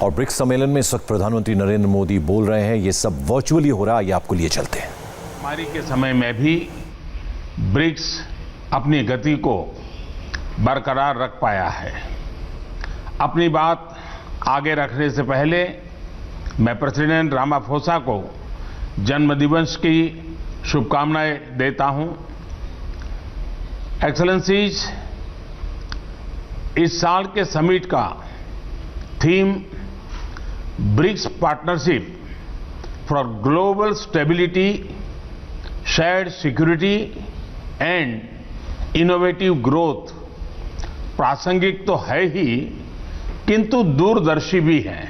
और ब्रिक्स सम्मेलन में इस वक्त प्रधानमंत्री नरेंद्र मोदी बोल रहे हैं, ये सब वर्चुअली हो रहा है, ये आपको लिए चलते हैं। महामारी के समय में भी ब्रिक्स अपनी गति को बरकरार रख पाया है। अपनी बात आगे रखने से पहले मैं प्रेसिडेंट रामाफोसा को जन्मदिवस की शुभकामनाएं देता हूं। एक्सेलेंसीज, इस साल के समिट का theme BRICS partnership for global stability, shared security and innovative growth प्रासंगिक तो है ही, किंतु दूरदर्शी भी है।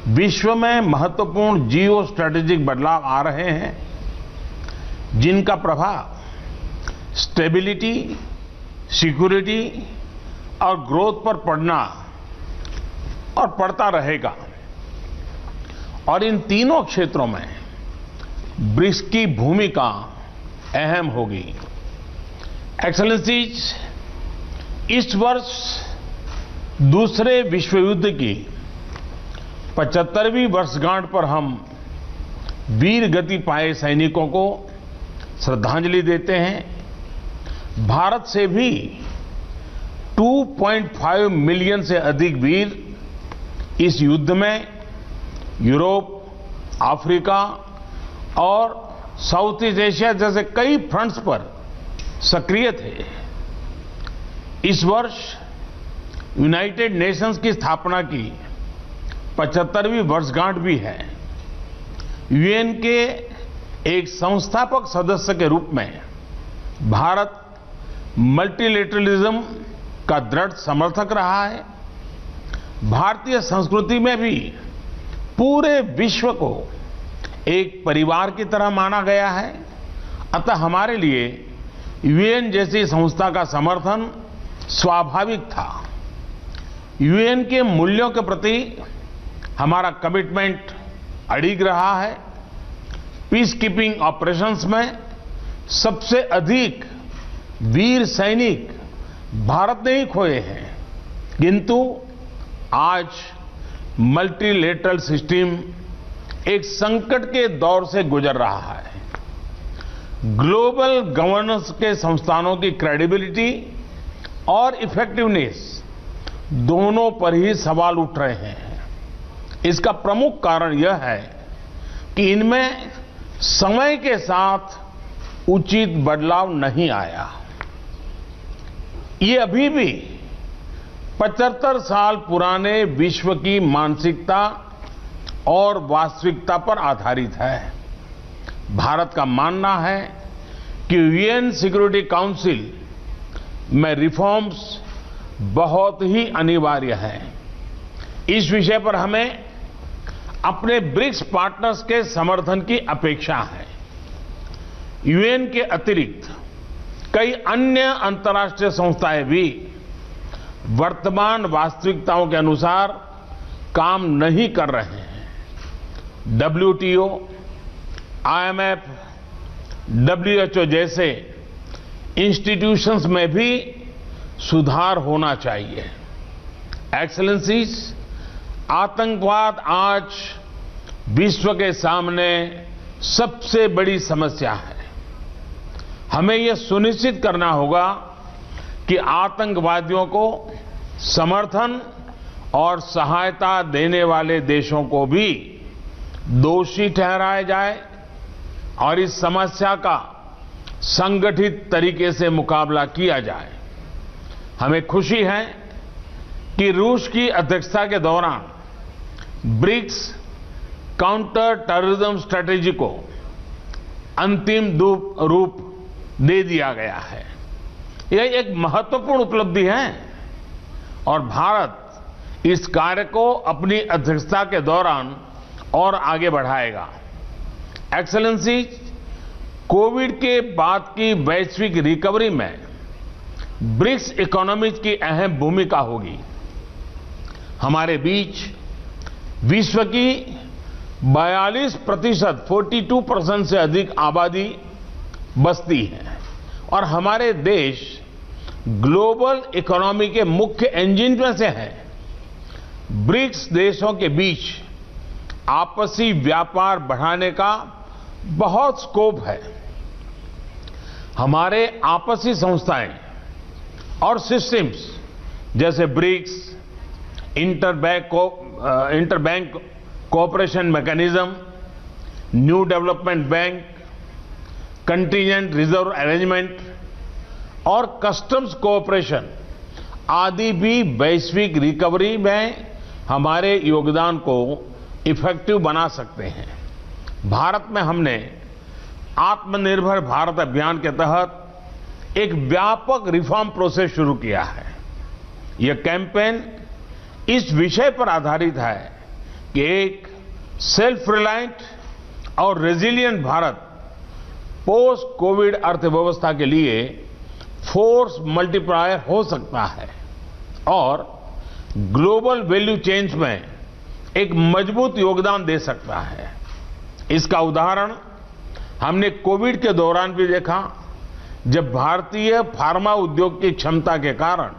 विश्व में महत्वपूर्ण जियो स्ट्रैटेजिक बदलाव आ रहे हैं, जिनका प्रभाव स्टेबिलिटी, सिक्योरिटी और ग्रोथ पर पड़ना और पड़ता रहेगा। और इन तीनों क्षेत्रों में ब्रिक्स की भूमिका अहम होगी। एक्सेलेंसीज, इस वर्ष दूसरे विश्व युद्ध की 75वीं वर्षगांठ पर हम वीर गति पाए सैनिकों को श्रद्धांजलि देते हैं। भारत से भी 2.5 मिलियन से अधिक वीर इस युद्ध में यूरोप, अफ्रीका और साउथ ईस्ट एशिया जैसे कई फ्रंट्स पर सक्रिय थे। इस वर्ष यूनाइटेड नेशंस की स्थापना की 75वीं वर्षगांठ भी है। यूएन के एक संस्थापक सदस्य के रूप में भारत मल्टीलेटरलिज्म का दृढ़ समर्थक रहा है। भारतीय संस्कृति में भी पूरे विश्व को एक परिवार की तरह माना गया है। अतः हमारे लिए यूएन जैसी संस्था का समर्थन स्वाभाविक था। यूएन के मूल्यों के प्रति हमारा कमिटमेंट अडिग रहा है। पीस कीपिंग ऑपरेशंस में सबसे अधिक वीर सैनिक भारत ने ही खोए हैं, किंतु आज मल्टीलेटरल सिस्टम एक संकट के दौर से गुजर रहा है। ग्लोबल गवर्नेंस के संस्थानों की क्रेडिबिलिटी और इफेक्टिवनेस दोनों पर ही सवाल उठ रहे हैं। इसका प्रमुख कारण यह है कि इनमें समय के साथ उचित बदलाव नहीं आया। ये अभी भी 75 साल पुराने विश्व की मानसिकता और वास्तविकता पर आधारित है। भारत का मानना है कि यूएन सिक्योरिटी काउंसिल में रिफॉर्म्स बहुत ही अनिवार्य है। इस विषय पर हमें अपने ब्रिक्स पार्टनर्स के समर्थन की अपेक्षा है। यूएन के अतिरिक्त कई अन्य अंतर्राष्ट्रीय संस्थाएं भी वर्तमान वास्तविकताओं के अनुसार काम नहीं कर रहे हैं। डब्ल्यूटीओ, आईएमएफ, डब्ल्यूएचओ जैसे इंस्टीट्यूशंस में भी सुधार होना चाहिए। एक्सेलेंसीज, आतंकवाद आज विश्व के सामने सबसे बड़ी समस्या है। हमें यह सुनिश्चित करना होगा कि आतंकवादियों को समर्थन और सहायता देने वाले देशों को भी दोषी ठहराया जाए और इस समस्या का संगठित तरीके से मुकाबला किया जाए। हमें खुशी है कि रूस की अध्यक्षता के दौरान ब्रिक्स काउंटर टेररिज्म स्ट्रेटेजी को अंतिम रूप दे दिया गया है। यह एक महत्वपूर्ण उपलब्धि है और भारत इस कार्य को अपनी अध्यक्षता के दौरान और आगे बढ़ाएगा। एक्सेलेंसी, कोविड के बाद की वैश्विक रिकवरी में ब्रिक्स इकोनॉमीज की अहम भूमिका होगी। हमारे बीच विश्व की 42%, 42% से अधिक आबादी बसती है और हमारे देश ग्लोबल इकोनॉमी के मुख्य इंजन में से है। ब्रिक्स देशों के बीच आपसी व्यापार बढ़ाने का बहुत स्कोप है। हमारे आपसी संस्थाएं और सिस्टम्स जैसे BRICS, interbank cooperation mechanism, new development bank, contingent reserve arrangement और कस्टम्स कोऑपरेशन आदि भी वैश्विक रिकवरी में हमारे योगदान को इफेक्टिव बना सकते हैं। भारत में हमने आत्मनिर्भर भारत अभियान के तहत एक व्यापक रिफॉर्म प्रोसेस शुरू किया है। यह कैंपेन इस विषय पर आधारित है कि एक सेल्फ रिलायंट और रेजिलिएंट भारत पोस्ट कोविड अर्थव्यवस्था के लिए फोर्स मल्टीप्लायर हो सकता है और ग्लोबल वैल्यू चेन्स में एक मजबूत योगदान दे सकता है। इसका उदाहरण हमने कोविड के दौरान भी देखा, जब भारतीय फार्मा उद्योग की क्षमता के कारण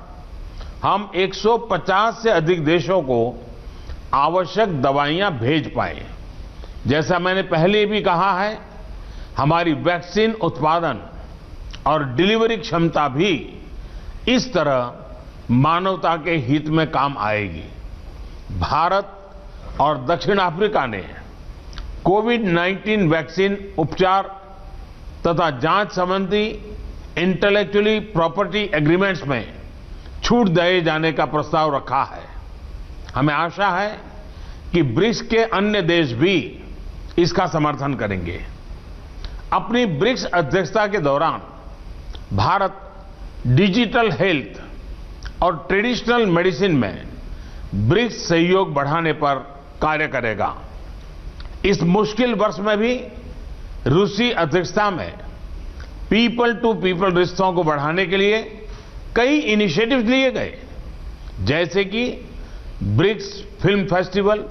हम 150 से अधिक देशों को आवश्यक दवाइयां भेज पाए। जैसा मैंने पहले भी कहा है, हमारी वैक्सीन उत्पादन और डिलीवरी क्षमता भी इस तरह मानवता के हित में काम आएगी। भारत और दक्षिण अफ्रीका ने कोविड-19 वैक्सीन उपचार तथा जांच संबंधी इंटेलेक्चुअली प्रॉपर्टी एग्रीमेंट्स में छूट दिए जाने का प्रस्ताव रखा है। हमें आशा है कि ब्रिक्स के अन्य देश भी इसका समर्थन करेंगे। अपनी ब्रिक्स अध्यक्षता के दौरान भारत डिजिटल हेल्थ और ट्रेडिशनल मेडिसिन में ब्रिक्स सहयोग बढ़ाने पर कार्य करेगा। इस मुश्किल वर्ष में भी रूसी अध्यक्षता में पीपल टू पीपल रिश्तों को बढ़ाने के लिए कई इनिशिएटिव्स लिए गए, जैसे कि ब्रिक्स फिल्म फेस्टिवल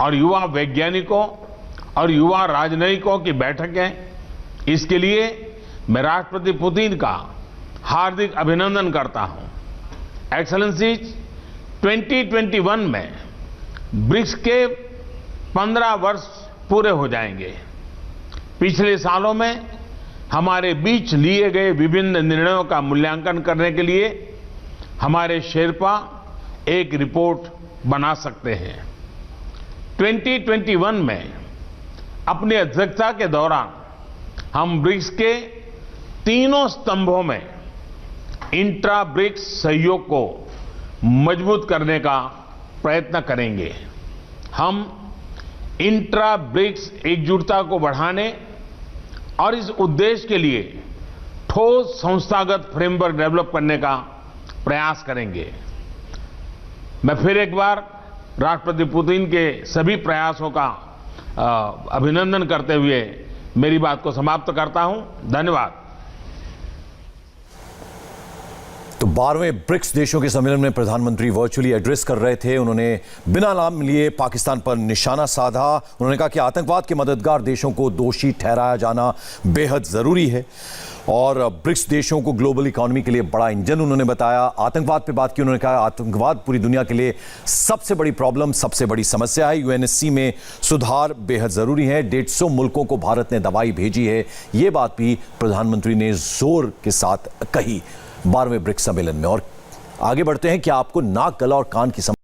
और युवा वैज्ञानिकों और युवा राजनयिकों की बैठकें। इसके लिए मैं राष्ट्रपति पुतिन का हार्दिक अभिनंदन करता हूं। एक्सेलेंसीज, 2021 में ब्रिक्स के 15 वर्ष पूरे हो जाएंगे। पिछले सालों में हमारे बीच लिए गए विभिन्न निर्णयों का मूल्यांकन करने के लिए हमारे शेरपा एक रिपोर्ट बना सकते हैं। 2021 में अपनी अध्यक्षता के दौरान हम ब्रिक्स के तीनों स्तंभों में इंट्रा ब्रिक्स सहयोग को मजबूत करने का प्रयत्न करेंगे। हम इंट्रा ब्रिक्स एकजुटता को बढ़ाने और इस उद्देश्य के लिए ठोस संस्थागत फ्रेमवर्क डेवलप करने का प्रयास करेंगे। मैं फिर एक बार राष्ट्रपति पुतिन के सभी प्रयासों का अभिनंदन करते हुए मेरी बात को समाप्त करता हूं। धन्यवाद। तो 12वें ब्रिक्स देशों के सम्मेलन में प्रधानमंत्री वर्चुअली एड्रेस कर रहे थे। उन्होंने बिना नाम लिए पाकिस्तान पर निशाना साधा। उन्होंने कहा कि आतंकवाद के मददगार देशों को दोषी ठहराया जाना बेहद जरूरी है और ब्रिक्स देशों को ग्लोबल इकोनॉमी के लिए बड़ा इंजन उन्होंने बताया। आतंकवाद पे बात की। उन्होंने कहा आतंकवाद पूरी दुनिया के लिए सबसे बड़ी प्रॉब्लम, सबसे बड़ी समस्या है। यूएनएससी में सुधार बेहद जरूरी है। 150 मुल्कों को भारत ने दवाई भेजी है। ये बात भी प्रधानमंत्री ने जोर के साथ कही 12वें ब्रिक्स सम्मेलन में। और आगे बढ़ते हैं कि आपको नाक, गला और कान की